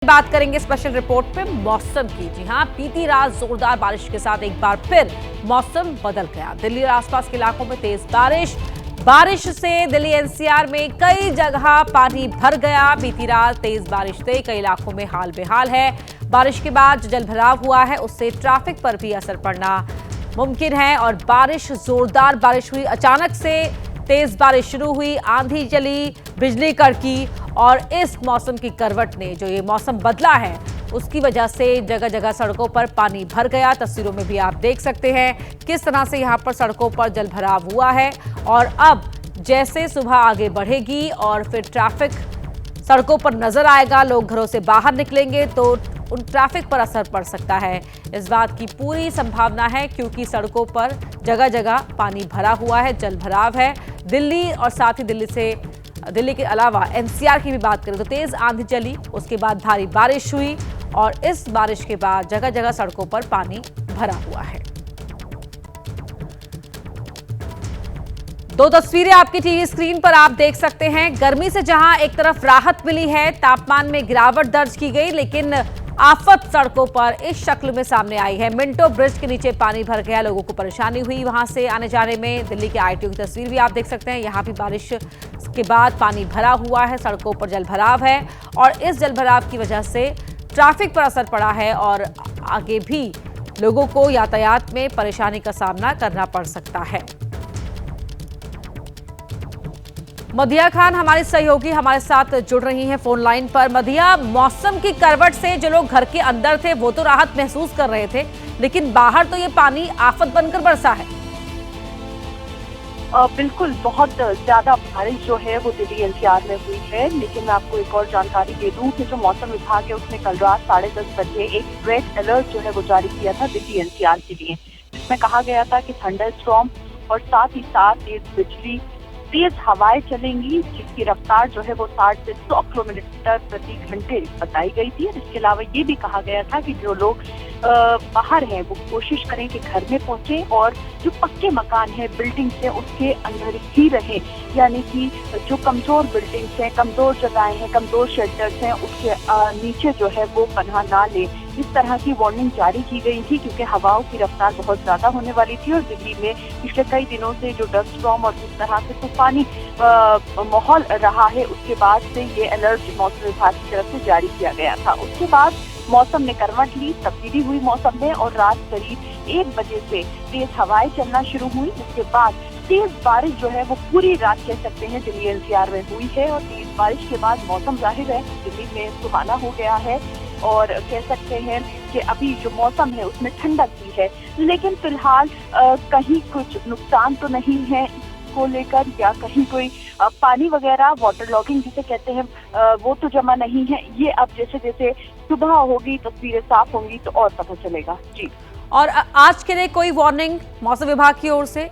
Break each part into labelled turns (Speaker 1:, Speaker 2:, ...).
Speaker 1: बात करेंगे special report पे मौसम की। जी हां, बीती रात जोरदार बारिश के साथ एक बार फिर मौसम बदल गया। दिल्ली और आसपास के इलाकों में तेज बारिश से दिल्ली एनसीआर में कई जगह पानी भर गया। बीती रात तेज बारिश से कई इलाकों में हाल बेहाल है। बारिश के बाद जो जलभराव हुआ है उससे ट्रैफिक पर भी असर पड़ना मुमकिन है। और जोरदार बारिश हुई, अचानक से तेज बारिश शुरू हुई, आंधी चली, बिजली कड़की और इस मौसम की करवट ने जो ये मौसम बदला है उसकी वजह से जगह जगह सड़कों पर पानी भर गया। तस्वीरों में भी आप देख सकते हैं किस तरह से यहाँ पर सड़कों पर जलभराव हुआ है। और अब जैसे सुबह आगे बढ़ेगी और फिर ट्रैफिक सड़कों पर नजर आएगा, लोग घरों से बाहर निकलेंगे तो उन ट्रैफिक पर असर पड़ सकता है। इस बात की पूरी संभावना है क्योंकि सड़कों पर जगह जगह पानी भरा हुआ है, जलभराव है। दिल्ली और साथ ही दिल्ली के अलावा एनसीआर की भी बात करें तो तेज आंधी चली, उसके बाद भारी बारिश हुई और इस बारिश के बाद जगह जगह सड़कों पर पानी भरा हुआ है। दो तस्वीरें आपकी टीवी स्क्रीन पर आप देख सकते हैं। गर्मी से जहां एक तरफ राहत मिली है, तापमान में गिरावट दर्ज की गई, लेकिन आफत सड़कों पर इस शक्ल में सामने आई है। मिंटो ब्रिज के नीचे पानी भर गया, लोगों को परेशानी हुई वहां से आने जाने में। दिल्ली के आईटीओ की तस्वीर भी आप देख सकते हैं, यहां भी बारिश के बाद पानी भरा हुआ है, सड़कों पर जलभराव है और इस जलभराव की वजह से ट्रैफिक पर असर पड़ा है और आगे भी लोगों को यातायात में परेशानी का सामना करना पड़ सकता है। मधिया खान हमारी सहयोगी हमारे साथ जुड़ रही हैं फोन लाइन पर। मधिया, मौसम की करवट से जो लोग घर के अंदर थे वो तो राहत महसूस कर रहे थे, लेकिन बाहर तो ये पानी आफत बनकर बरसा है।
Speaker 2: बिल्कुल, बहुत ज्यादा बारिश जो है वो दिल्ली एनसीआर में हुई है। लेकिन मैं आपको एक और जानकारी दे दूं कि जो मौसम विभाग है उसने कल रात 10:30 बजे एक रेड अलर्ट जो है वो जारी किया था दिल्ली एनसीआर के लिए, जिसमें कहा गया था कि थंडर स्टॉर्म और साथ ही साथ तेज बिजली, तेज हवाएं चलेंगी, जिसकी रफ्तार जो है वो 60 से 100 किलोमीटर प्रति घंटे बताई गई थी। इसके अलावा ये भी कहा गया था कि जो लोग बाहर हैं वो कोशिश करें कि घर में पहुंचे और जो पक्के मकान है, बिल्डिंग्स है, उसके अंदर ही रहें। यानी कि जो कमजोर बिल्डिंग्स हैं, कमजोर जगहें हैं, कमजोर शेल्टर्स हैं, उसके नीचे जो है वो पनाह ना ले। इस तरह की वार्निंग जारी की गई थी क्योंकि हवाओं की रफ्तार बहुत ज्यादा होने वाली थी और दिल्ली में पिछले कई दिनों से जो डस्ट स्टॉर्म और जिस तरह से तूफानी माहौल रहा है, उसके बाद से ये अलर्ट मौसम विभाग की तरफ से जारी किया गया था। उसके बाद मौसम ने करवट ली, तब्दीली हुई मौसम में और रात करीब 1 बजे से तेज हवाएं चलना शुरू हुई, जिसके बाद तेज बारिश जो है वो पूरी रात कह सकते हैं दिल्ली एनसीआर में हुई है। और तेज बारिश के बाद मौसम जाहिर है दिल्ली में सुहाना हो गया है और कह सकते हैं कि अभी जो मौसम है उसमें ठंडक भी है। लेकिन फिलहाल कहीं कुछ नुकसान तो नहीं है को लेकर, या कहीं कोई पानी वगैरह वाटर लॉगिंग जिसे कहते हैं वो तो जमा नहीं है। ये अब जैसे जैसे सुबह होगी, तस्वीरें साफ होंगी तो और पता चलेगा। जी,
Speaker 1: और आज के लिए कोई वार्निंग मौसम विभाग की ओर से?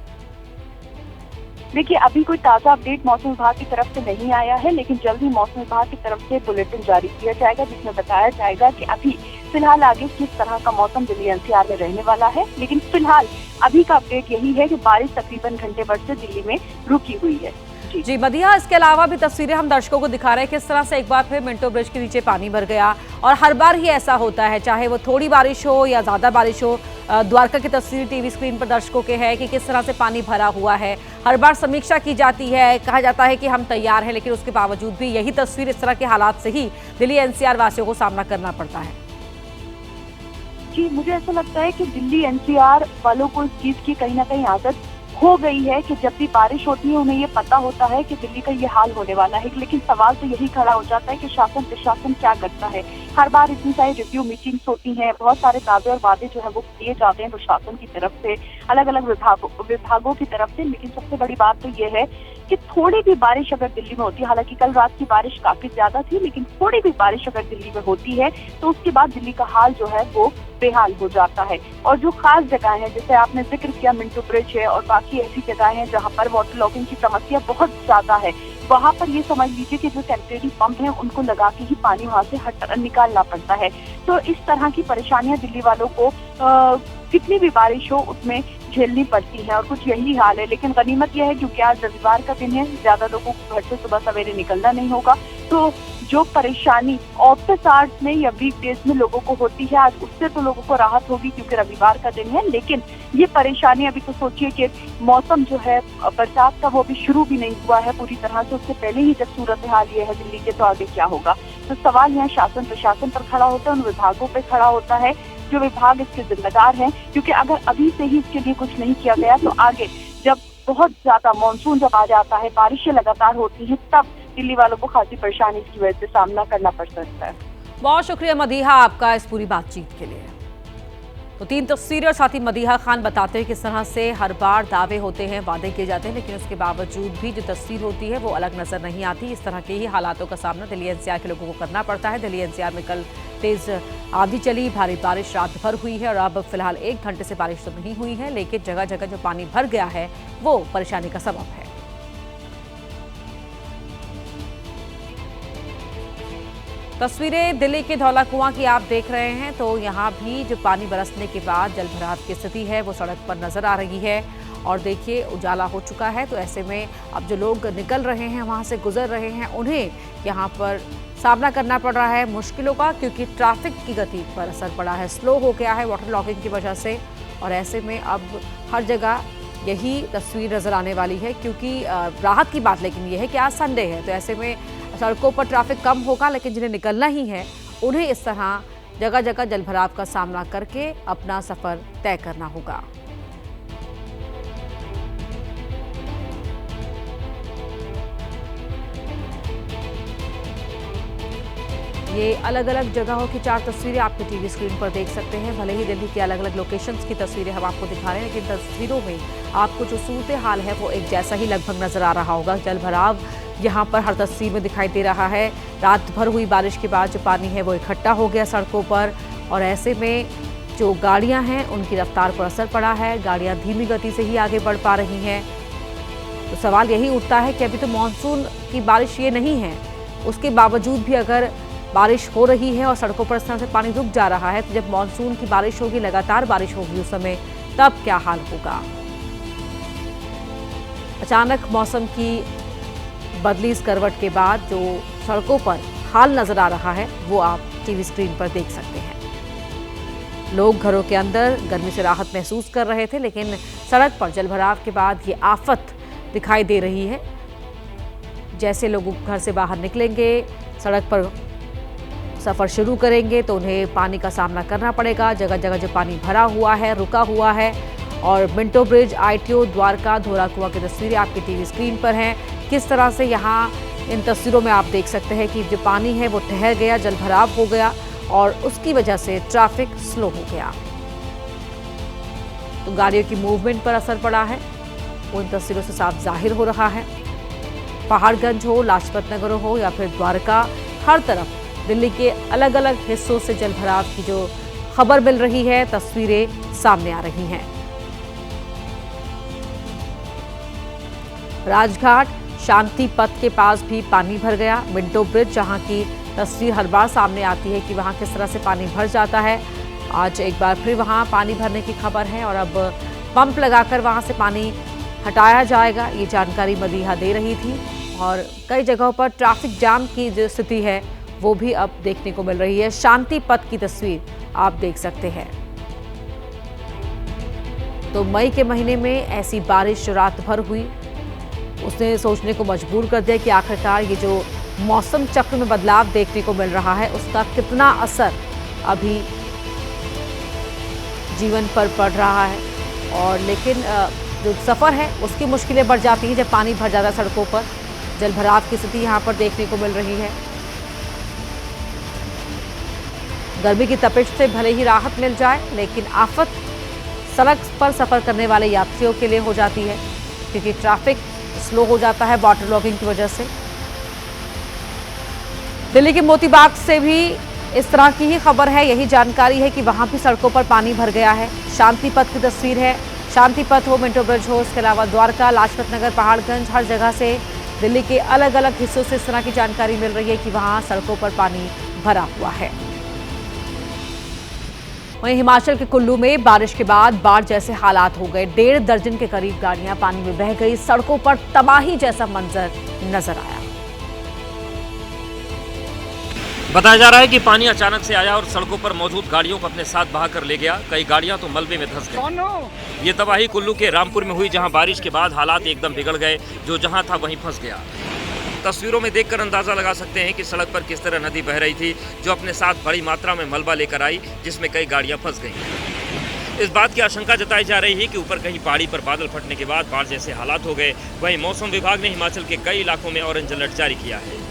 Speaker 2: देखिए, अभी कोई ताज़ा अपडेट मौसम विभाग की तरफ से नहीं आया है, लेकिन जल्द ही मौसम विभाग की तरफ से बुलेटिन जारी किया जाएगा जिसमें बताया जाएगा कि अभी फिलहाल आगे किस तरह का मौसम दिल्ली एनसीआर में रहने वाला है। लेकिन फिलहाल अभी का अपडेट यही है कि बारिश तकरीबन घंटे भर से दिल्ली में रुकी हुई है।
Speaker 1: जी मधिया, इसके अलावा भी तस्वीरें हम दर्शकों को दिखा रहे हैं किस तरह से एक बार फिर मिंटो ब्रिज के नीचे पानी भर गया और हर बार ही ऐसा होता है, चाहे वो थोड़ी बारिश हो या ज्यादा बारिश हो। द्वारका की तस्वीर टीवी स्क्रीन पर दर्शकों के है कि किस तरह से पानी भरा हुआ है। हर बार समीक्षा की जाती है, कहा जाता है कि हम तैयार हैं, लेकिन उसके बावजूद भी यही तस्वीर, इस तरह के हालात से ही दिल्ली एनसीआर वासियों को सामना करना पड़ता है।
Speaker 2: जी, मुझे ऐसा लगता है कि दिल्ली एनसीआर वालों को इस चीज की कहीं ना कहीं आदत हो गई है कि जब भी बारिश होती है उन्हें ये पता होता है कि दिल्ली का ये हाल होने वाला है। लेकिन सवाल तो यही खड़ा हो जाता है कि शासन प्रशासन क्या करता है। हर बार इतनी सारी रिव्यू मीटिंग्स होती हैं, बहुत सारे दावे और वादे जो है वो किए जाते हैं प्रशासन की तरफ से, अलग अलग विभागों की तरफ से। लेकिन सबसे बड़ी बात तो ये है कि थोड़ी भी बारिश अगर दिल्ली में होती है, हालांकि कल रात की बारिश काफी ज्यादा थी, लेकिन थोड़ी भी बारिश अगर दिल्ली में होती है तो उसके बाद दिल्ली का हाल जो है वो बेहाल हो जाता है। और जो खास जगह है, जैसे आपने जिक्र किया, मिंटो ब्रिज है और बाकी ऐसी जगह है जहाँ पर वाटर लॉगिंग की समस्या बहुत ज्यादा है, वहाँ पर ये समझ लीजिए कि जो टेम्परेरी पंप है उनको लगा के ही पानी वहाँ से निकालना पड़ता है। तो इस तरह की परेशानियां दिल्ली वालों को कितनी भी बारिश हो उसमें झेलनी पड़ती है और कुछ यही हाल है। लेकिन गनीमत यह है क्योंकि आज रविवार का दिन है, ज्यादा लोगों को घर से सुबह सवेरे निकलना नहीं होगा, तो जो परेशानी ऑफिस आवर्स में या वीकडेज में लोगों को होती है आज उससे तो लोगों को राहत होगी क्योंकि रविवार का दिन है। लेकिन ये परेशानी अभी तो सोचिए कि मौसम जो है बरसात का वो अभी शुरू भी नहीं हुआ है पूरी तरह से, उससे पहले ही जब सूरत हाल ये है दिल्ली के, तो आगे क्या होगा। तो सवाल यहाँ शासन प्रशासन पर खड़ा होता है, उन विभागों पर खड़ा होता है जो विभाग इसके जिम्मेदार हैं, क्योंकि अगर अभी से ही इसके लिए कुछ नहीं किया गया तो आगे जब बहुत ज्यादा मानसून जब आ जाता है, बारिशें लगातार होती हैं, तब दिल्ली वालों को खासी परेशानी की वजह से सामना करना पड़ सकता है।
Speaker 1: बहुत शुक्रिया मदीहा आपका इस पूरी बातचीत के लिए। तो 3 तस्वीरें और साथ ही मदीहा खान बताते हैं किस तरह से हर बार दावे होते हैं, वादे किए जाते हैं, लेकिन उसके बावजूद भी जो तस्वीर होती है वो अलग नजर नहीं आती। इस तरह के ही हालातों का सामना दिल्ली एनसीआर के लोगों को करना पड़ता है। दिल्ली एनसीआर में कल तेज आंधी चली, भारी बारिश रात भर हुई है और अब फिलहाल 1 घंटे से बारिश तो नहीं हुई है, लेकिन जगह जगह जो पानी भर गया है वो परेशानी का सबब है। तस्वीरें दिल्ली के धौला कुआं की आप देख रहे हैं, तो यहाँ भी जो पानी बरसने के बाद जलभराव की स्थिति है वो सड़क पर नजर आ रही है और देखिए उजाला हो चुका है। तो ऐसे में अब जो लोग निकल रहे हैं, वहाँ से गुजर रहे हैं, उन्हें यहाँ पर सामना करना पड़ रहा है मुश्किलों का, क्योंकि ट्रैफिक की गति पर असर पड़ा है, स्लो हो गया है वाटर लॉगिंग की वजह से। और ऐसे में अब हर जगह यही तस्वीर नजर आने वाली है, क्योंकि राहत की बात लेकिन ये है कि आज संडे है, तो ऐसे में सड़कों पर ट्रैफिक कम होगा, लेकिन जिन्हें निकलना ही है उन्हें इस तरह जगह जगह जलभराव का सामना करके अपना सफर तय करना होगा। ये अलग अलग जगहों की 4 तस्वीरें आपके टीवी स्क्रीन पर देख सकते हैं। भले ही दिल्ली के अलग अलग लोकेशंस की तस्वीरें हम आपको दिखा रहे हैं, लेकिन तस्वीरों में आपको जो सूरत हाल है वो एक जैसा ही लगभग नजर आ रहा होगा। जलभराव यहाँ पर हर तस्वीर में दिखाई दे रहा है। रात भर हुई बारिश के बाद जो पानी है वो इकट्ठा हो गया सड़कों पर और ऐसे में जो गाड़ियाँ हैं उनकी रफ्तार पर असर पड़ा है। गाड़ियाँ धीमी गति से ही आगे बढ़ पा रही हैं। तो सवाल यही उठता है कि अभी तो मानसून की बारिश ये नहीं है, उसके बावजूद भी अगर बारिश हो रही है और सड़कों पर इस तरह से पानी रुक जा रहा है, तो जब मानसून की बारिश होगी, लगातार बारिश होगी उस समय, तब क्या हाल होगा। अचानक मौसम की बदली इस करवट के बाद जो सड़कों पर हाल नजर आ रहा है वो आप टीवी स्क्रीन पर देख सकते हैं। लोग घरों के अंदर गर्मी से राहत महसूस कर रहे थे, लेकिन सड़क पर जलभराव के बाद ये आफत दिखाई दे रही है। जैसे लोग घर से बाहर निकलेंगे, सड़क पर सफ़र शुरू करेंगे, तो उन्हें पानी का सामना करना पड़ेगा। जगह जगह जो पानी भरा हुआ है, रुका हुआ है। और Minto bridge, ITO, Dwarka, Dhaula कुआं की तस्वीरें आपकी टीवी स्क्रीन पर हैं। किस तरह से यहाँ इन तस्वीरों में आप देख सकते हैं कि जो पानी है वो ठहर गया, जलभराव हो गया और उसकी वजह से ट्रैफिक स्लो हो गया। तो गाड़ियों की मूवमेंट पर असर पड़ा है, वो इन तस्वीरों से साफ जाहिर हो रहा है। पहाड़गंज हो, लाजपत नगर हो या फिर द्वारका, हर तरफ दिल्ली के अलग अलग हिस्सों से जलभराव की जो खबर मिल रही है, तस्वीरें सामने आ रही हैं। राजघाट, शांति पथ के पास भी पानी भर गया। मिंटो ब्रिज, जहां की तस्वीर हर बार सामने आती है कि वहां किस तरह से पानी भर जाता है, आज एक बार फिर वहां पानी भरने की खबर है और अब पंप लगाकर वहां से पानी हटाया जाएगा, ये जानकारी मदीहा दे रही थी। और कई जगहों पर ट्रैफिक जाम की जो स्थिति है वो भी अब देखने को मिल रही है। शांति पथ की तस्वीर आप देख सकते हैं। तो मई के महीने में ऐसी बारिश रात भर हुई, उसने सोचने को मजबूर कर दिया कि आखिरकार ये जो मौसम चक्र में बदलाव देखने को मिल रहा है उसका कितना असर अभी जीवन पर पड़ रहा है। और लेकिन जो सफ़र है उसकी मुश्किलें बढ़ जाती हैं जब पानी भर जाता है सड़कों पर। जलभराव की स्थिति यहाँ पर देखने को मिल रही है। गर्मी की तपिश से भले ही राहत मिल जाए, लेकिन आफत सड़क पर सफ़र करने वाले यात्रियों के लिए हो जाती है, क्योंकि ट्रैफिक स्लो हो जाता है वाटर लॉगिंग की वजह से। दिल्ली के मोती बाग से भी इस तरह की ही खबर है, यही जानकारी है कि वहां भी सड़कों पर पानी भर गया है। शांति पथ की तस्वीर है, शांति पथ हो, मिंटो ब्रिज हो, इसके अलावा द्वारका, लाजपत नगर, पहाड़गंज, हर जगह से दिल्ली के अलग अलग हिस्सों से इस तरह की जानकारी मिल रही है कि वहां सड़कों पर पानी भरा हुआ है। वहीं हिमाचल के कुल्लू में बारिश के बाद बाढ़ जैसे हालात हो गए। 1.5 दर्जन के करीब गाड़ियां पानी में बह गई। सड़कों पर तबाही जैसा मंजर नजर आया।
Speaker 3: बताया जा रहा है कि पानी अचानक से आया और सड़कों पर मौजूद गाड़ियों को अपने साथ बहाकर ले गया। कई गाड़ियां तो मलबे में धंस गई। ये तबाही कुल्लू के रामपुर में हुई, जहां बारिश के बाद हालात एकदम बिगड़ गए। जो जहां था वहीं फंस गया। तस्वीरों में देखकर अंदाजा लगा सकते हैं कि सड़क पर किस तरह नदी बह रही थी, जो अपने साथ बड़ी मात्रा में मलबा लेकर आई, जिसमें कई गाड़ियां फंस गईं। इस बात की आशंका जताई जा रही है कि ऊपर कहीं पहाड़ी पर बादल फटने के बाद बाढ़ जैसे हालात हो गए। वहीं मौसम विभाग ने हिमाचल के कई इलाकों में ऑरेंज अलर्ट जारी किया है।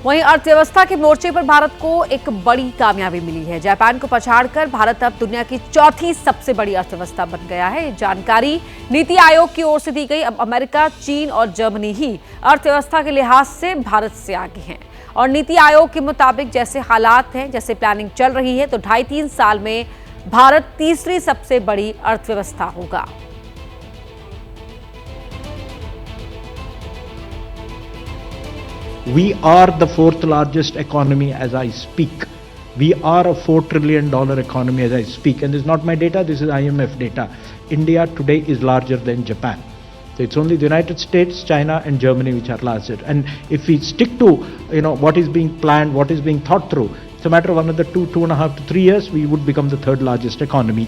Speaker 1: वहीं अर्थव्यवस्था के मोर्चे पर भारत को एक बड़ी कामयाबी मिली है। जापान को पछाड़कर भारत अब दुनिया की चौथी सबसे बड़ी अर्थव्यवस्था बन गया है। ये जानकारी नीति आयोग की ओर से दी गई। अब अमेरिका, चीन और जर्मनी ही अर्थव्यवस्था के लिहाज से भारत से आगे हैं। और नीति आयोग के मुताबिक जैसे हालात हैं, जैसे प्लानिंग चल रही है, तो 2.5-3 साल में भारत तीसरी सबसे बड़ी अर्थव्यवस्था होगा।
Speaker 4: We are the fourth largest economy as I speak. We are a $4 trillion economy as I speak. And this is not my data, this is IMF data. India today is larger than Japan. So it's only the United States, China and Germany which are larger. And if we stick to what is being planned, what is being thought through, it's a matter of another 2.5 to 3 years, we would become the third largest economy.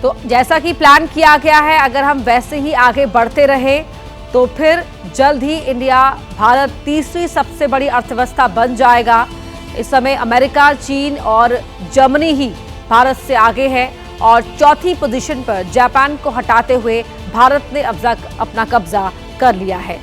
Speaker 1: तो जैसा कि plan किया गया है, अगर हम वैसे ही आगे बढ़ते रहे तो फिर जल्द ही भारत तीसरी सबसे बड़ी अर्थव्यवस्था बन जाएगा। इस समय अमेरिका, चीन और जर्मनी ही भारत से आगे है और चौथी पोजीशन पर जापान को हटाते हुए भारत ने अब तक अपना कब्जा कर लिया है।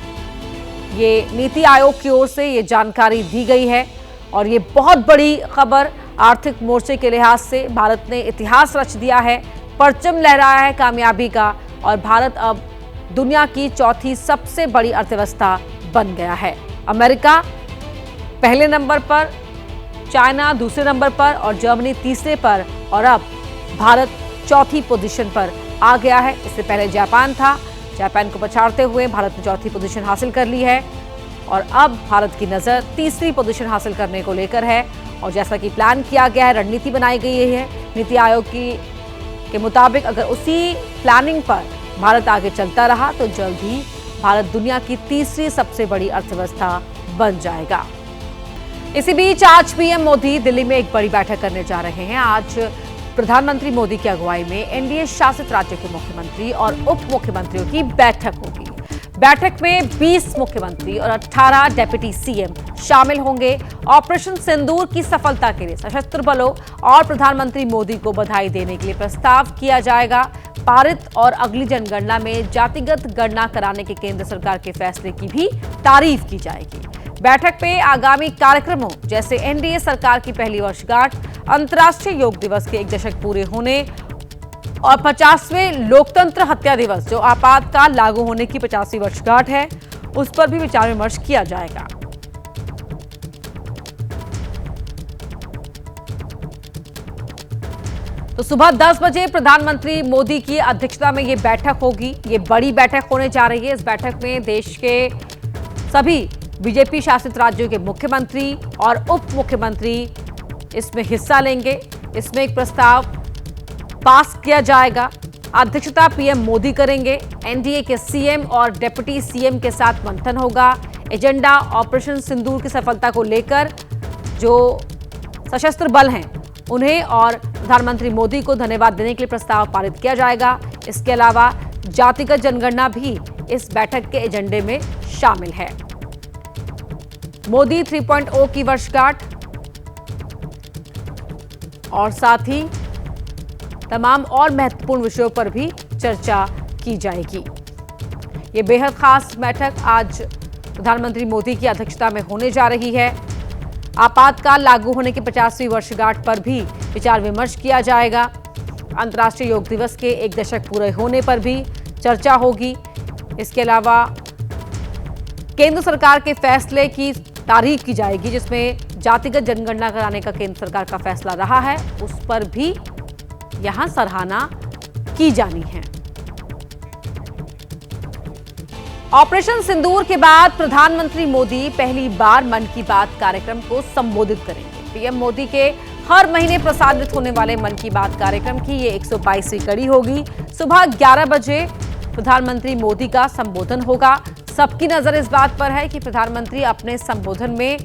Speaker 1: ये नीति आयोग की ओर से ये जानकारी दी गई है और ये बहुत बड़ी खबर। आर्थिक मोर्चे के लिहाज से भारत ने इतिहास रच दिया है, परचम लहराया है कामयाबी का और भारत अब दुनिया की चौथी सबसे बड़ी अर्थव्यवस्था बन गया है। अमेरिका पहले नंबर पर, चाइना दूसरे नंबर पर और जर्मनी तीसरे पर और अब भारत चौथी पोजीशन पर आ गया है। इससे पहले जापान था। जापान को पछाड़ते हुए भारत ने चौथी पोजीशन हासिल कर ली है और अब भारत की नज़र तीसरी पोजीशन हासिल करने को लेकर है। और जैसा कि प्लान किया गया है, रणनीति बनाई गई है नीति आयोग के मुताबिक, अगर उसी प्लानिंग पर भारत आगे चलता रहा तो जल्द ही भारत दुनिया की तीसरी सबसे बड़ी अर्थव्यवस्था बन जाएगा। इसी बीच आज पीएम मोदी दिल्ली में एक बड़ी बैठक करने जा रहे हैं। आज प्रधानमंत्री मोदी की अगुवाई में एनडीए शासित राज्य के मुख्यमंत्री और उप मुख्यमंत्रियों की बैठक होगी। बैठक में 20 मुख्यमंत्री और 18 डेप्यूटी सीएम शामिल होंगे। ऑपरेशन सिंदूर की सफलता के लिए सशस्त्र बलों और प्रधानमंत्री मोदी को बधाई देने के लिए प्रस्ताव किया जाएगा। पारित और अगली जनगणना में जातिगत गणना कराने के केंद्र सरकार के फैसले की भी तारीफ की जाएगी। बैठक में आगामी कार्यक्रमों जैसे एनडीए सरकार की पहली वर्षगांठ, अंतर्राष्ट्रीय योग दिवस के 1 दशक पूरे होने और 50वें लोकतंत्र हत्या दिवस, जो आपातकाल लागू होने की 50वीं वर्षगांठ है, उस पर भी विचार विमर्श किया जाएगा। तो सुबह 10 बजे प्रधानमंत्री मोदी की अध्यक्षता में ये बैठक होगी। ये बड़ी बैठक होने जा रही है। इस बैठक में देश के सभी बीजेपी शासित राज्यों के मुख्यमंत्री और उप मुख्यमंत्री इसमें हिस्सा लेंगे। इसमें एक प्रस्ताव पास किया जाएगा। अध्यक्षता पीएम मोदी करेंगे। एनडीए के सीएम और डेप्यूटी सीएम के साथ मंथन होगा। एजेंडा ऑपरेशन सिंदूर की सफलता को लेकर जो सशस्त्र बल हैं उन्हें और प्रधानमंत्री मोदी को धन्यवाद देने के लिए प्रस्ताव पारित किया जाएगा। इसके अलावा जातिगत जनगणना भी इस बैठक के एजेंडे में शामिल है। मोदी 3.0 की वर्षगांठ और साथ ही तमाम और महत्वपूर्ण विषयों पर भी चर्चा की जाएगी। ये बेहद खास बैठक आज प्रधानमंत्री मोदी की अध्यक्षता में होने जा रही है। आपातकाल लागू होने की 50वीं वर्षगांठ पर भी विचार विमर्श किया जाएगा। अंतर्राष्ट्रीय योग दिवस के 1 दशक पूरे होने पर भी चर्चा होगी। इसके अलावा केंद्र सरकार के फैसले की तारीफ की जाएगी, जिसमें जातिगत जनगणना कराने का केंद्र सरकार का फैसला रहा है, उस पर भी यहां सराहना की जानी है। ऑपरेशन सिंदूर के बाद प्रधानमंत्री मोदी पहली बार मन की बात कार्यक्रम को संबोधित करेंगे। पीएम मोदी के हर महीने प्रसारित होने वाले मन की बात कार्यक्रम की ये 122वीं कड़ी होगी। सुबह 11 बजे प्रधानमंत्री मोदी का संबोधन होगा। सबकी नजर इस बात पर है कि प्रधानमंत्री अपने संबोधन में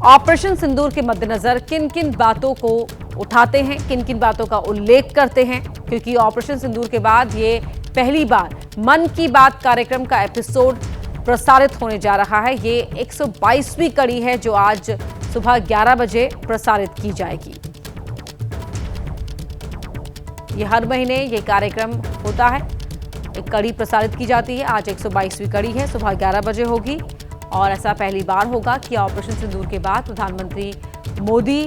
Speaker 1: ऑपरेशन सिंदूर के मद्देनजर किन किन बातों को उठाते हैं, किन किन बातों का उल्लेख करते हैं, क्योंकि ऑपरेशन सिंदूर के बाद ये पहली बार मन की बात कार्यक्रम का एपिसोड प्रसारित होने जा रहा है। ये 122वीं कड़ी है जो आज सुबह 11 बजे प्रसारित की जाएगी। ये हर महीने ये कार्यक्रम होता है, एक कड़ी प्रसारित की जाती है। आज 122वीं कड़ी है, सुबह 11 बजे होगी और ऐसा पहली बार होगा कि ऑपरेशन सिंदूर के बाद प्रधानमंत्री मोदी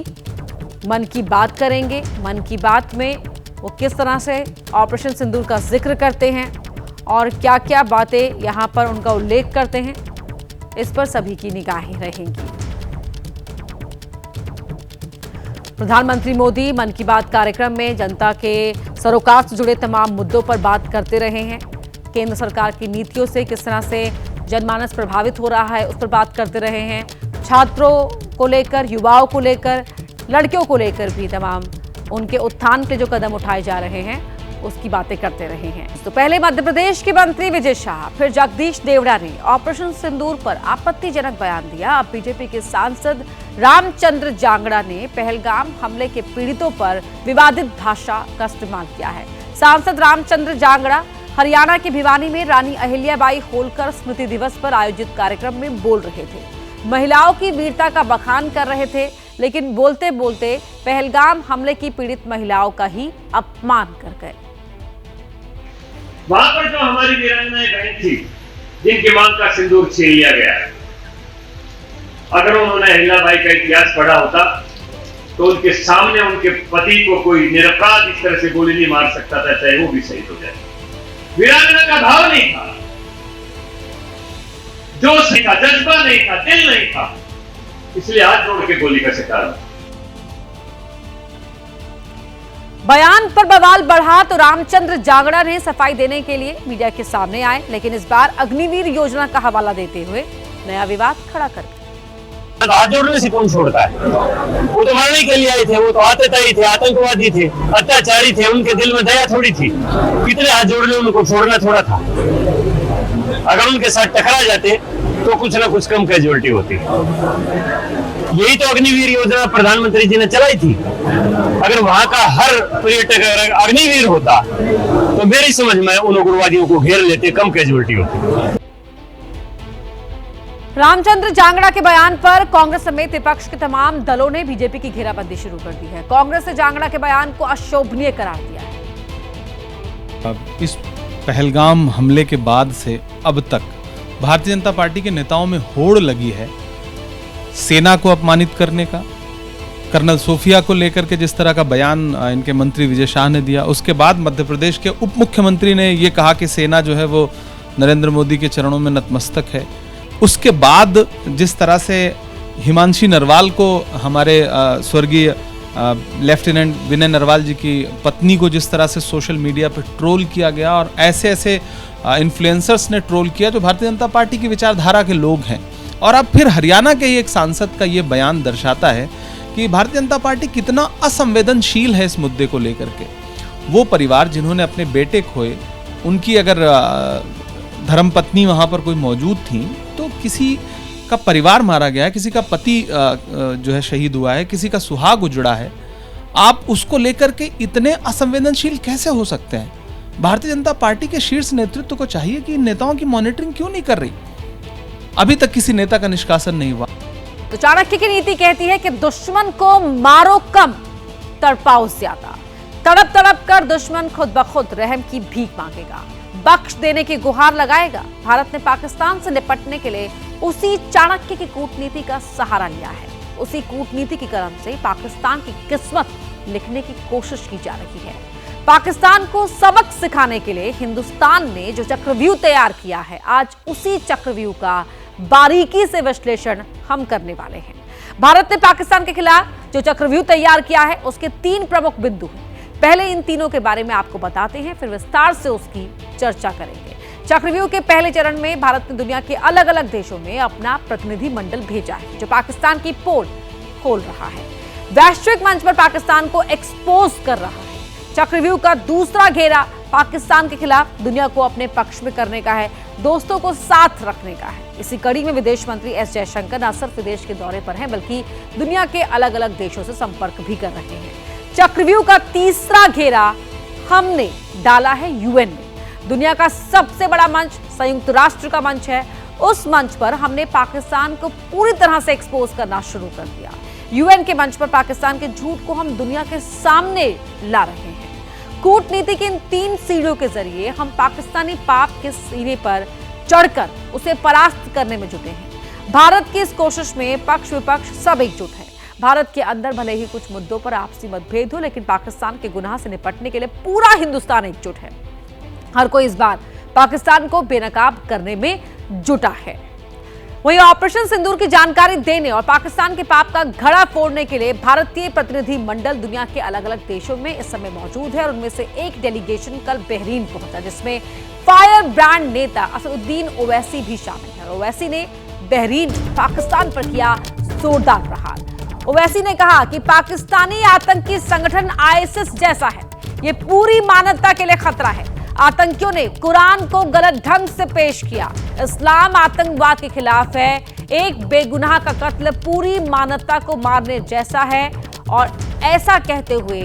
Speaker 1: मन की बात करेंगे। मन की बात में वो किस तरह से ऑपरेशन सिंदूर का जिक्र करते हैं और क्या क्या बातें यहाँ पर उनका उल्लेख करते हैं, इस पर सभी की निगाहें रहेंगी। प्रधानमंत्री मोदी मन की बात कार्यक्रम में जनता के सरोकार से जुड़े तमाम मुद्दों पर बात करते रहे हैं। केंद्र सरकार की नीतियों से किस तरह से जनमानस प्रभावित हो रहा है उस पर बात करते रहे हैं। छात्रों को लेकर, युवाओं को लेकर, लड़कियों को लेकर भी तमाम उनके उत्थान के जो कदम उठाए जा रहे हैं उसकी बातें करते रहे हैं। तो पहले मध्य प्रदेश के मंत्री विजय शाह, फिर जगदीश देवड़ा ने ऑपरेशन सिंदूर पर आपत्तिजनक बयान दिया। अब बीजेपी के सांसद रामचंद्र जांगड़ा ने पहलगाम हमले के पीड़ितों पर विवादित भाषा का इस्तेमाल किया है। सांसद रामचंद्र जांगड़ा हरियाणा के भिवानी में रानी अहिल्याबाई होलकर स्मृति दिवस पर आयोजित कार्यक्रम में बोल रहे थे। महिलाओं की वीरता का बखान कर रहे थे, लेकिन बोलते बोलते पहलगाम हमले की पीड़ित महिलाओं का ही अपमान कर गए।
Speaker 5: वहां पर जो हमारी वीरांगनाएं बहन थी जिनकी मांग का सिंदूर छीन लिया गया, अगर उन्होंने अहिल्याबाई का इतिहास पढ़ा होता तो उनके सामने उनके पति को कोई निरपराध इस तरह से गोली नहीं मार सकता था, चाहे वो भी शहीद हो जाए। वीरांगना का भाव नहीं था, जोश नहीं था, जज्बा नहीं था, दिल नहीं था, इसलिए हाथ जोड़ के गोली का शिकार हुआ।
Speaker 1: बयान पर बवाल बढ़ा तो रामचंद्र जांगड़ा ने सफाई देने के लिए मीडिया के सामने आए, लेकिन इस बार अग्निवीर योजना का हवाला देते हुए नया विवाद खड़ा कर दिया।
Speaker 5: हाथ जोड़ने से कौन छोड़ता है? वो तो मारने के लिए आए थे, वो तो आतताई थे, आतंकवादी थे, अत्याचारी थे, उनके दिल में दया थोड़ी थी। कितने हाथ जोड़ने उनको छोड़ना थोड़ा था। अगर उनके साथ टकरा जाते तो कुछ ना कुछ कम कैजुअलिटी होती। यही तो अग्निवीर योजना प्रधानमंत्री जी ने चलाई थी। अगर वहां का हर पर्यटक अगर अग्निवीर होता तो मेरी समझ में उन उग्रवादियों को घेर लेते, कम कैजुअलिटी होती।
Speaker 1: रामचंद्र जांगड़ा के बयान पर कांग्रेस समेत विपक्ष के तमाम दलों ने बीजेपी की घेराबंदी शुरू कर दी है। कांग्रेस ने जांगड़ा के बयान को अशोभनीय करार दिया है।
Speaker 6: इस पहलगाम हमले के बाद से अब तक भारतीय जनता पार्टी के नेताओं में होड़ लगी है सेना को अपमानित करने का। कर्नल सोफिया को लेकर के जिस तरह का बयान इनके मंत्री विजय शाह ने दिया, उसके बाद मध्य प्रदेश के उप मुख्यमंत्री ने ये कहा कि सेना जो है वो नरेंद्र मोदी के चरणों में नतमस्तक है। उसके बाद जिस तरह से हिमांशी नरवाल को, हमारे स्वर्गीय लेफ्टिनेंट विनय नरवाल जी की पत्नी को जिस तरह से सोशल मीडिया पर ट्रोल किया गया और ऐसे ऐसे इन्फ्लुएंसर्स ने ट्रोल किया जो भारतीय जनता पार्टी की विचारधारा के लोग हैं। और अब फिर हरियाणा के ही एक सांसद का ये बयान दर्शाता है कि भारतीय जनता पार्टी कितना असंवेदनशील है इस मुद्दे को लेकर के। वो परिवार जिन्होंने अपने बेटे खोए, उनकी अगर धर्मपत्नी वहाँ पर कोई मौजूद थी तो किसी का परिवार मारा गया है, किसी का पति जो है शहीद हुआ है, किसी का सुहाग उजड़ा है, आप उसको लेकर के इतने असंवेदनशील कैसे हो सकते हैं? भारतीय जनता पार्टी के शीर्ष नेतृत्व को चाहिए कि इन नेताओं की मॉनिटरिंग क्यों नहीं कर रही? अभी तक किसी नेता का निष्कासन नहीं हुआ।
Speaker 1: तो चाणक्य की नीति कहती है कि दुश्मन को मारो कम, तड़पाओ ज्यादा। तड़प तड़प कर दुश्मन खुद ब खुद रहम की भीख मांगेगा, बख्श देने की गुहार लगाएगा। भारत ने पाकिस्तान से निपटने के लिए उसी चाणक्य की कूटनीति का सहारा लिया है। उसी कूटनीति के कलम से पाकिस्तान की किस्मत लिखने की कोशिश की जा रही है। पाकिस्तान को सबक सिखाने के लिए हिंदुस्तान ने जो चक्रव्यूह तैयार किया है, आज उसी चक्रव्यूह का बारीकी से विश्लेषण हम करने वाले हैं। भारत ने पाकिस्तान के खिलाफ जो चक्रव्यूह तैयार किया है उसके 3 प्रमुख बिंदु हैं। पहले इन तीनों के बारे में आपको बताते हैं, फिर विस्तार से उसकी चर्चा करेंगे। चक्रव्यूह के पहले चरण में भारत ने दुनिया के अलग अलग देशों में अपना प्रतिनिधि मंडल भेजा है जो पाकिस्तान की पोल खोल रहा है। वैश्विक मंच पर पाकिस्तान को एक्सपोज कर रहा है। चक्रव्यूह का दूसरा घेरा पाकिस्तान के खिलाफ दुनिया को अपने पक्ष में करने का है, दोस्तों को साथ रखने का है। इसी कड़ी में विदेश मंत्री एस जयशंकर न सिर्फ विदेश के दौरे पर हैं, बल्कि दुनिया के अलग अलग देशों से संपर्क भी कर रहे हैं। चक्रव्यूह का तीसरा घेरा हमने डाला है यूएन में। दुनिया का सबसे बड़ा मंच संयुक्त राष्ट्र का मंच है। उस मंच पर हमने पाकिस्तान को पूरी तरह से एक्सपोज करना शुरू कर दिया। यूएन के मंच पर पाकिस्तान के झूठ को हम दुनिया के सामने ला रहे हैं। कूटनीति की इन 3 सीढ़ियों के जरिए हम पाकिस्तानी पाप के सीने पर चढ़कर उसे परास्त करने में जुटे हैं। भारत की इस कोशिश में पक्ष विपक्ष सब एकजुट है। भारत के अंदर भले ही कुछ मुद्दों पर आपसी मतभेद हो, लेकिन पाकिस्तान के गुनाह से निपटने के लिए पूरा हिंदुस्तान एकजुट है। हर कोई इस बार पाकिस्तान को बेनकाब करने में जुटा है। वहीं ऑपरेशन सिंदूर की जानकारी देने और पाकिस्तान के पाप का घड़ा फोड़ने के लिए भारतीय प्रतिनिधि मंडल दुनिया के अलग अलग देशों में इस समय मौजूद है और उनमें से एक डेलीगेशन कल बहरीन पहुंचा, जिसमें फायर ब्रांड नेता असदुद्दीन ओवैसी भी शामिल है। ओवैसी ने बहरीन पाकिस्तान पर किया जोरदार प्रहार। ओवैसी ने कहा कि पाकिस्तानी आतंकी संगठन आईएसआईएस जैसा है, ये पूरी मानवता के लिए खतरा है। आतंकियों ने कुरान को गलत ढंग से पेश किया। इस्लाम आतंकवाद के खिलाफ है। एक बेगुनाह का कत्ल पूरी मानवता को मारने जैसा है। और ऐसा कहते हुए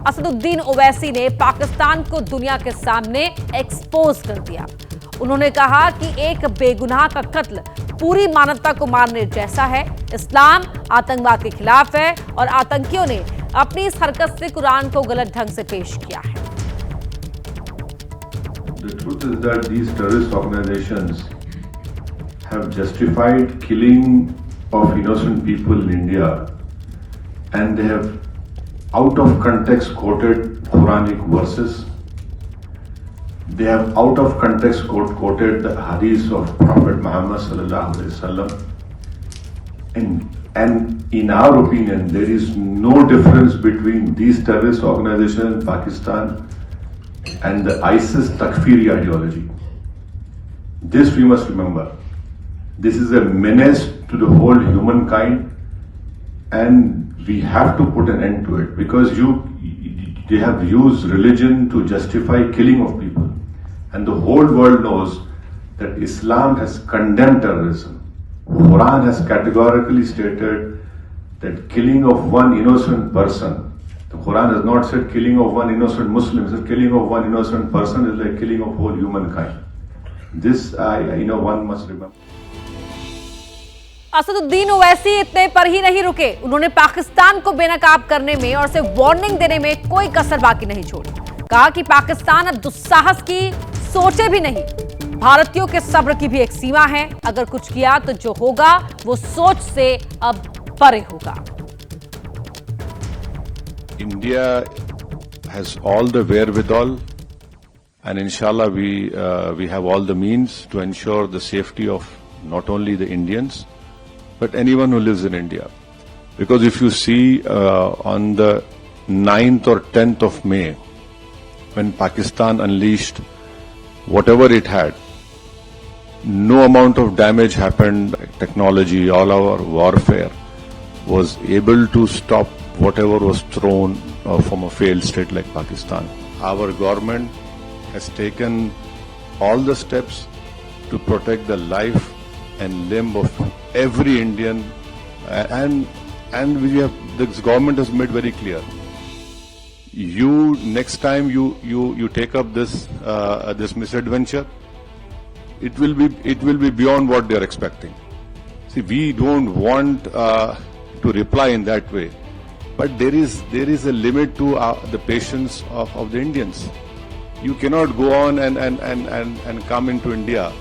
Speaker 1: असदुद्दीन ओवैसी ने पाकिस्तान को दुनिया के सामने एक्सपोज कर दिया। उन्होंने कहा कि एक बेगुनाह का कत्ल पूरी मानवता को मारने जैसा है। इस्लाम आतंकवाद के खिलाफ है और आतंकियों ने अपनी इस हरकत से कुरान को गलत ढंग से पेश किया है।
Speaker 7: The truth is that these terrorist organizations have justified killing of innocent people in India, and they have out of context quoted Quranic verses. They have out of context quoted the hadith of Prophet Muhammad sallallahu alaihi wasallam. And in our opinion, there is no difference between these terrorist organizations in Pakistan and the ISIS Takfiri ideology. This we must remember. This is a menace to the whole humankind, and we have to put an end to it, because they have used religion to justify killing of people, and the whole world knows that Islam has condemned terrorism. Quran has categorically stated that killing of one innocent person, the Quran has not said killing of one innocent Muslim, it says killing of one innocent person is like killing of whole humankind. This, one must remember.
Speaker 1: Asaduddin Owaisi इतने पर ही नहीं रुके। उन्होंने पाकिस्तान को बेनकाब करने में और उसे वार्निंग देने में कोई कसर बाकी नहीं छोड़ी। कहा कि पाकिस्तान अब दुस्साहस की सोचे भी नहीं। भारतीयों के सब्र की भी एक सीमा है। अगर कुछ किया तो जो होगा वो सोच से अब परे होगा।
Speaker 8: India has all the wherewithal, and inshallah we have all the means to ensure the safety of not only the Indians but anyone who lives in India. Because if you see on the 9th or 10th of May, when Pakistan unleashed whatever it had, no amount of damage happened. Technology, all our warfare was able to stop whatever was thrown from a failed state like Pakistan. Our government has taken all the steps to protect the life and limb of every Indian, and this government has made very clear. Next time you take up this misadventure, it will be beyond what they are expecting. See, we don't want to reply in that way. But there is a limit to the patience of the Indians. You cannot go on and come into India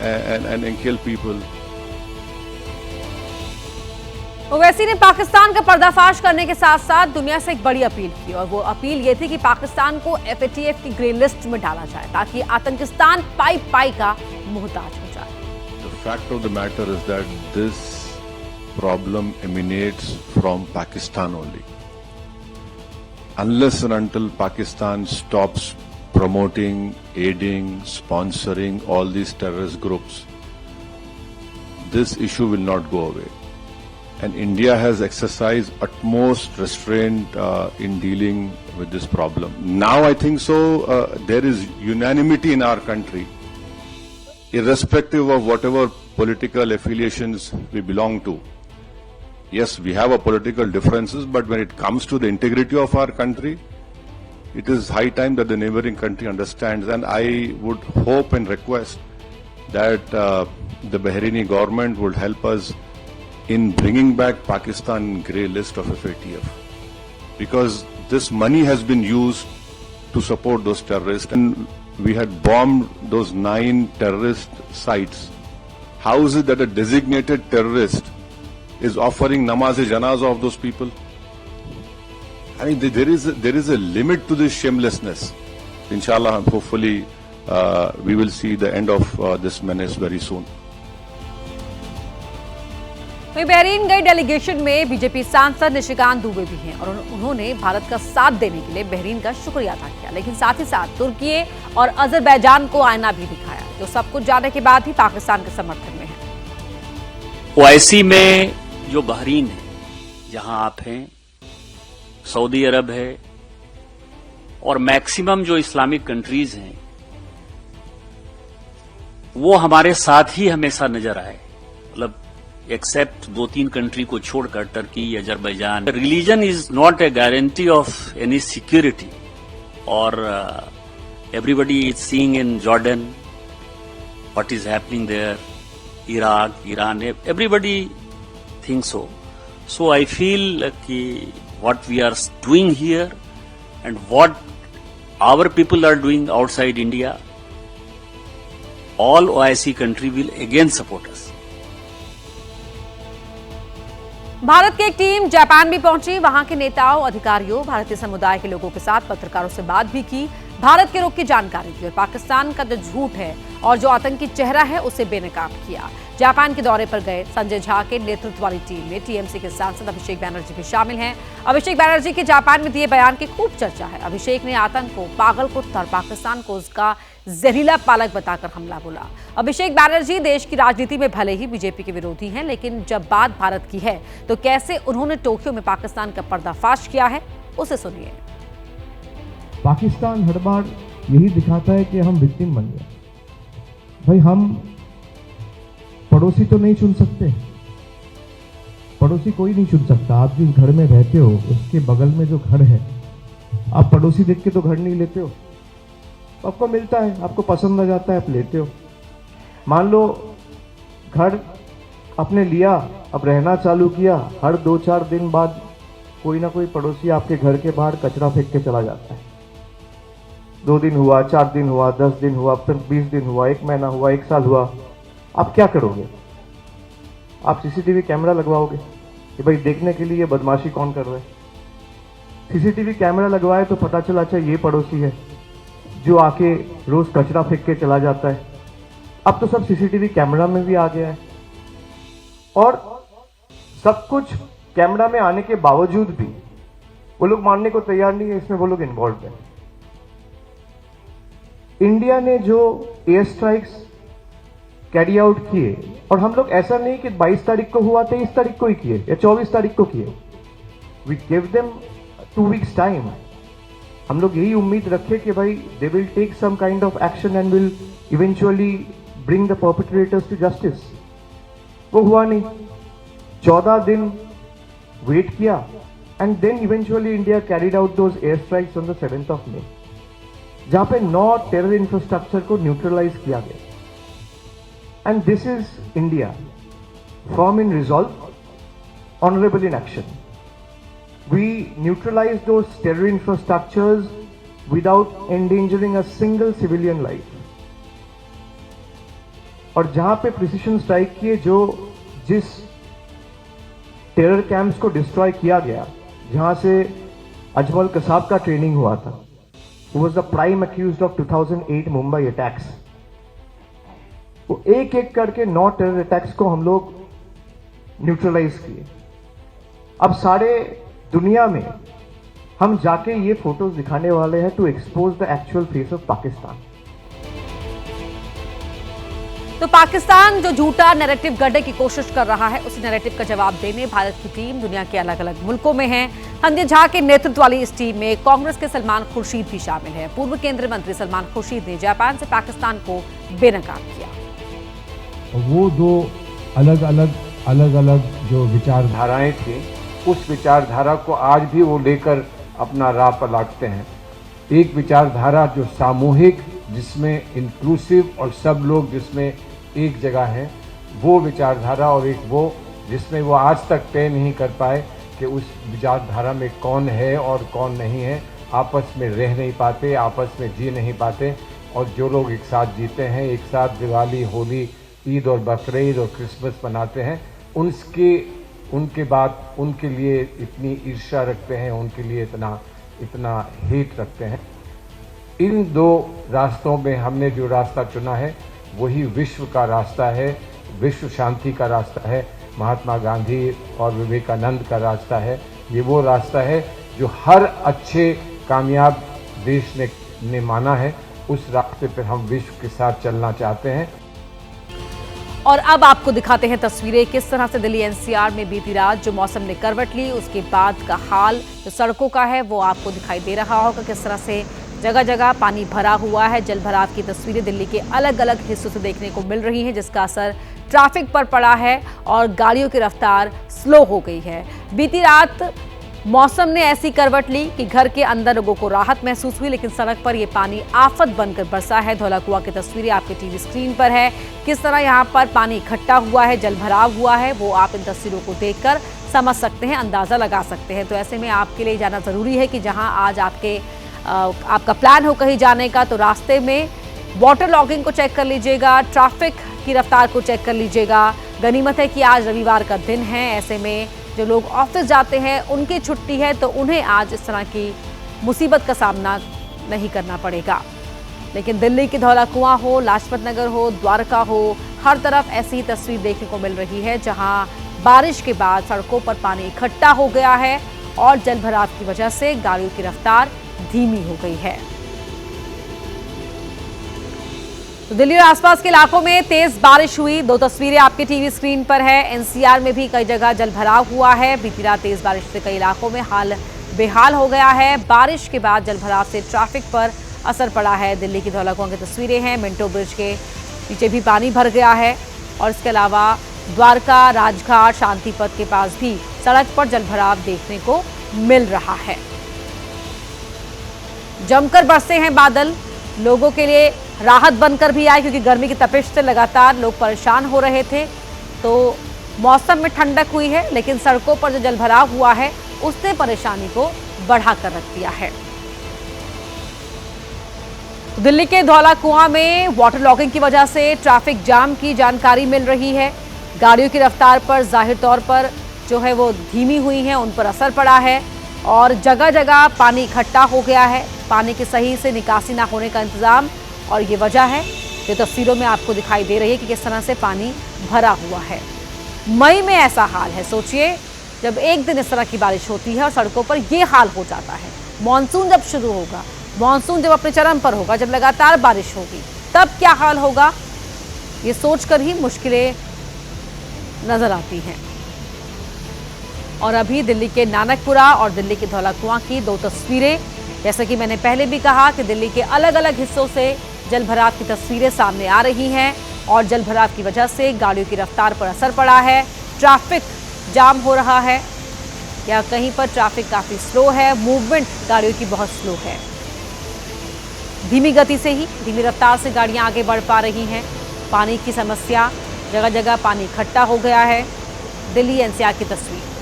Speaker 8: and kill people.
Speaker 1: Owaisi ने पाकिस्तान का पर्दाफाश करने के साथ साथ दुनिया से एक बड़ी अपील की, और वो अपील ये थी कि पाकिस्तान को FATF की ग्रे लिस्ट में डाला जाए ताकि आतंकिस्तान पाई का मोहताज हो जाए।
Speaker 8: The fact of the matter is that this problem emanates from Pakistan only. Unless and until Pakistan stops promoting, aiding, sponsoring all these terrorist groups, this issue will not go away. and India has exercised utmost restraint in dealing with this problem. Now I think so there is unanimity in our country, irrespective of whatever political affiliations we belong to. Yes, we have a political differences, but when it comes to the integrity of our country, it is high time that the neighboring country understands, and I would hope and request that the Bahraini government would help us in bringing back Pakistan grey list of FATF, because this money has been used to support those terrorists, and we had bombed those 9 terrorist sites. How is it that a designated terrorist is offering namaz-e-janazah of those people? I mean, there is a limit to this shamelessness. Inshallah, hopefully, we will see the end of this menace very soon.
Speaker 1: वहीं Bahrain गई delegation में BJP सांसद निशिकांत दुबे भी हैं और उन्होंने भारत का साथ देने के लिए बहरीन का शुक्रिया अदा किया, लेकिन साथ ही साथ तुर्की और अजरबैजान को आईना भी दिखाया, जो सब कुछ जाने के बाद ही पाकिस्तान के समर्थन में है।
Speaker 9: ओआईसी में जो बहरीन है, जहां आप हैं, सऊदी अरब है और मैक्सिमम जो इस्लामिक कंट्रीज हैं, वो हमारे साथ ही हमेशा नजर आए, मतलब एक्सेप्ट 2-3 कंट्री को छोड़कर, Turkey, Azerbaijan. Religion is not a guarantee of any security, और everybody is seeing in Jordan what is happening there, Iraq, Iran, everybody thinks so. So I feel कि what we are doing here and what our people are doing outside India, all OIC country will again support us.
Speaker 1: Bharat की एक team Japan भी पहुंची, वहां के नेताओं, अधिकारियों, भारतीय समुदाय के लोगों के साथ पत्रकारों से बात भी की, भारत के रुख की जानकारी दी और पाकिस्तान का जो झूठ है और जो आतंकी चेहरा है उसे बेनकाब किया। जापान के दौरे पर गए संजय झा के नेतृत्व वाली टीम में टीएमसी के सांसद अभिषेक बैनर्जी भी शामिल हैं। अभिषेक बैनर्जी के जापान में दिए बयान की खूब चर्चा है। अभिषेक ने आतंक को, पागलकुत्ता और पाकिस्तान को उसका जहरीला पालक बताकर हमला बोला। अभिषेक बैनर्जी देश की राजनीति में भले ही बीजेपी के विरोधी हैं, लेकिन जब बात भारत की है तो कैसे उन्होंने टोक्यो में पाकिस्तान का पर्दाफाश किया है, उसे सुनिए।
Speaker 10: पाकिस्तान हर बार यही दिखाता है कि हम विक्टिम बन गए। भाई, हम पड़ोसी तो नहीं चुन सकते, पड़ोसी कोई नहीं चुन सकता। आप जिस घर में रहते हो उसके बगल में जो घर है, आप पड़ोसी देख के तो घर नहीं लेते हो, आपको मिलता है, आपको पसंद आ जाता है, आप लेते हो। मान लो घर आपने लिया, अब रहना चालू किया, हर 2-4 दिन बाद कोई ना कोई पड़ोसी आपके घर के बाहर कचरा फेंक के चला जाता है। 2 दिन हुआ, 4 दिन हुआ, 10 दिन हुआ, फिर 20 दिन हुआ, 1 महीना हुआ, 1 साल हुआ, आप क्या करोगे? आप सीसीटीवी कैमरा लगवाओगे कि भाई देखने के लिए बदमाशी कौन कर रहा है। सीसीटीवी कैमरा लगवाए तो पता चला अच्छा ये पड़ोसी है जो आके रोज कचरा फेंक के चला जाता है। अब तो सब सीसीटीवी कैमरा में भी आ गया है, और सब कुछ कैमरा में आने के बावजूद भी वो लोग मानने को तैयार नहीं है, इसमें वो लोग इन्वॉल्व है। इंडिया ने जो एयर स्ट्राइक्स कैरी आउट किए, और हम लोग ऐसा नहीं कि 22 तारीख को हुआ 23 तारीख को ही किए या 24 तारीख को किए, we give them 2 weeks time. हम लोग यही उम्मीद रखे कि भाई they will take some kind of action and will eventually bring the perpetrators to justice. वो हुआ नहीं, 14 दिन वेट किया, and then eventually India carried out those air strikes on the 7th of May, जहां पे 9 टेरर इंफ्रास्ट्रक्चर को neutralise किया गया। And this is India, firm in resolve, honorable in action. We neutralized those terror infrastructures without endangering a single civilian life. और जहां पे precision strike किए, जो जिस टेरर कैंप्स को डिस्ट्रॉय किया गया, जहां से अजमल कसाब का ट्रेनिंग हुआ था, who was the prime accused of 2008 Mumbai attacks. वो एक एक करके 9 टेरर अटैक्स को हम लोग न्यूट्रलाइज किए। अब सारे दुनिया में हम जाके ये फोटोज दिखाने वाले हैं to expose the actual face of Pakistan.
Speaker 1: तो पाकिस्तान जो झूठा नैरेटिव गढ़ने की कोशिश कर रहा है, उस नैरेटिव का जवाब देने भारत की टीम दुनिया के अलग अलग मुल्कों में है। संजय झा के नेतृत्व वाली इस टीम में कांग्रेस के सलमान खुर्शीद भी शामिल है। पूर्व केंद्रीय मंत्री सलमान खुर्शीद ने जापान से पाकिस्तान को बेनकाब किया।
Speaker 10: वो दो अलग अलग जो विचारधाराएं थी, उस विचारधारा को आज भी वो लेकर अपना राह पर लागते हैं। एक विचारधारा जो सामूहिक, जिसमें इंक्लूसिव और सब लोग जिसमें एक जगह हैं, वो विचारधारा, और एक वो जिसमें वो आज तक तय नहीं कर पाए कि उस विचारधारा में कौन है और कौन नहीं है। आपस में रह नहीं पाते, आपस में जी नहीं पाते, और जो लोग एक साथ जीते हैं, एक साथ दिवाली, होली, ईद और बकरीद और क्रिसमस मनाते हैं, उनके बाद उनके लिए इतनी ईर्ष्या रखते हैं, उनके लिए इतना हेट रखते हैं। इन दो रास्तों में हमने जो रास्ता चुना है वही विश्व का रास्ता है, विश्व शांति का रास्ता है, महात्मा गांधी और विवेकानंद का रास्ता है। ये वो रास्ता है जो हर अच्छे कामयाब देश ने माना है। उस रास्ते पर हम विश्व के साथ चलना चाहते हैं।
Speaker 1: और अब आपको दिखाते हैं तस्वीरें किस तरह से दिल्ली एनसीआर में बीती रात जो मौसम ने करवट ली, उसके बाद का हाल जो सड़कों का है वो आपको दिखाई दे रहा होगा। किस तरह से जगह जगह पानी भरा हुआ है। जल भराव की तस्वीरें दिल्ली के अलग अलग हिस्सों से देखने को मिल रही हैं, जिसका असर ट्रैफिक पर पड़ा है और गाड़ियों की रफ्तार स्लो हो गई है। बीती रात मौसम ने ऐसी करवट ली कि घर के अंदर लोगों को राहत महसूस हुई, लेकिन सड़क पर ये पानी आफत बनकर बरसा है। धौलाकुआं की तस्वीरें आपके टीवी स्क्रीन पर है। किस तरह यहाँ पर पानी इकट्ठा हुआ है, जल भराव हुआ है, वो आप इन तस्वीरों को देखकर समझ सकते हैं, अंदाजा लगा सकते हैं। तो ऐसे में आपके लिए जाना जरूरी है कि जहाँ आज आपका प्लान हो कहीं जाने का, तो रास्ते में वाटर लॉगिंग को चेक कर लीजिएगा, ट्रैफिक की रफ्तार को चेक कर लीजिएगा। गनीमत है कि आज रविवार का दिन है, ऐसे में जो लोग ऑफिस जाते हैं उनकी छुट्टी है, तो उन्हें आज इस तरह की मुसीबत का सामना नहीं करना पड़ेगा। लेकिन दिल्ली की धौलाकुआं हो, लाजपत नगर हो, द्वारका हो, हर तरफ ऐसी तस्वीर देखने को मिल रही है, जहां बारिश के बाद सड़कों पर पानी इकट्ठा हो गया है और जल भराव की वजह से गाड़ियों की रफ्तार धीमी हो गई है। तो दिल्ली और आसपास के इलाकों में तेज बारिश हुई। दो तस्वीरें आपके टीवी स्क्रीन पर है। एनसीआर में भी कई जगह जल भराव हुआ है। बीती रात तेज बारिश से कई इलाकों में हाल बेहाल हो गया है। बारिश के बाद जल भराव से ट्रैफिक पर असर पड़ा है। दिल्ली की धौलाकुआं की तस्वीरें हैं। मिंटो ब्रिज के नीचे भी पानी भर गया है और इसके अलावा द्वारका, राजघाट, शांति पथ के पास भी सड़क पर जल भराव देखने को मिल रहा है। जमकर बरसे हैं बादल, लोगों के लिए राहत बनकर भी आए, क्योंकि गर्मी की तपिश से लगातार लोग परेशान हो रहे थे। तो मौसम में ठंडक हुई है, लेकिन सड़कों पर जो जलभराव हुआ है उसने परेशानी को बढ़ाकर रख दिया है। दिल्ली के धौलाकुआं में वाटर लॉगिंग की वजह से ट्रैफिक जाम की जानकारी मिल रही है। गाड़ियों की रफ्तार पर जाहिर तौर पर जो है वो धीमी हुई है, उन पर असर पड़ा है और जगह जगह पानी इकट्ठा हो गया है। पानी की सही से निकासी ना होने का इंतजाम, और ये वजह है जो तस्वीरों में आपको दिखाई दे रही है कि किस तरह से पानी भरा हुआ है। मई में ऐसा हाल है, सोचिए जब एक दिन इस तरह की बारिश होती है और सड़कों पर ये हाल हो जाता है। मॉनसून जब शुरू होगा, मॉनसून जब अपने चरम पर होगा, जब लगातार बारिश होगी, तब क्या हाल होगा, ये सोचकर ही मुश्किलें नजर आती हैं। और अभी दिल्ली के नानकपुरा और दिल्ली के धौलाकुआं की दो तस्वीरें, जैसा कि मैंने पहले भी कहा कि दिल्ली के अलग अलग हिस्सों से जलभराव की तस्वीरें सामने आ रही हैं और जलभराव की वजह से गाड़ियों की रफ्तार पर असर पड़ा है। ट्रैफिक जाम हो रहा है या कहीं पर ट्रैफिक काफ़ी स्लो है, मूवमेंट गाड़ियों की बहुत स्लो है। धीमी गति से ही, धीमी रफ्तार से गाड़ियां आगे बढ़ पा रही हैं। पानी की समस्या, जगह जगह पानी इकट्ठा हो गया है। दिल्ली एनसीआर की तस्वीर।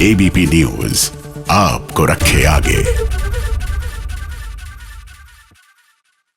Speaker 11: एबीपी न्यूज आपको रखे आगे।